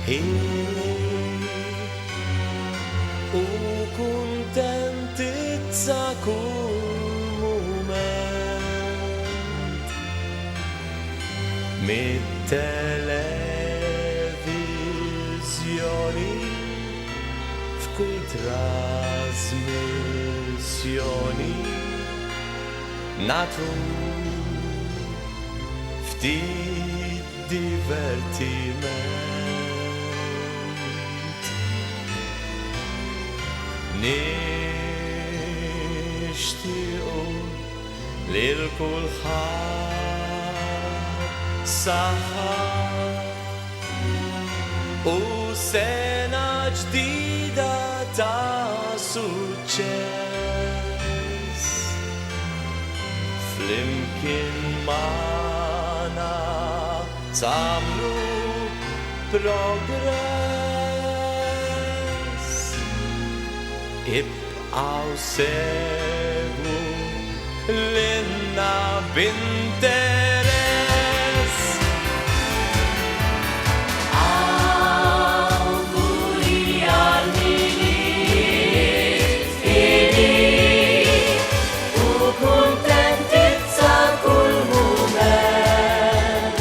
ħini u kuntentizza kull mument mit-televizjoni f'kull trasmissjoni natu ftit divertiment nishtiqu lil kulħadd saħħa u sena ġdida ta' suċċess flimkien magħna tagħmlu progress ibqgħu segwu lilna b'interess. Auguri għal-miliet feliċ u kuntentizza kull mument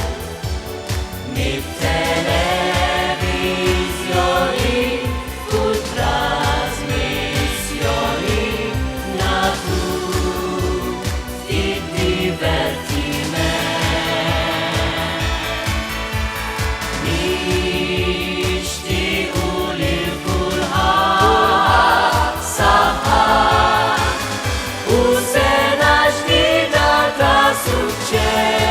mit-televizjoni kull trasmissjoni nagħtu ftit divertiment nixtiequ lil kulħadd saħħa u sena ġdida ta' suċċess.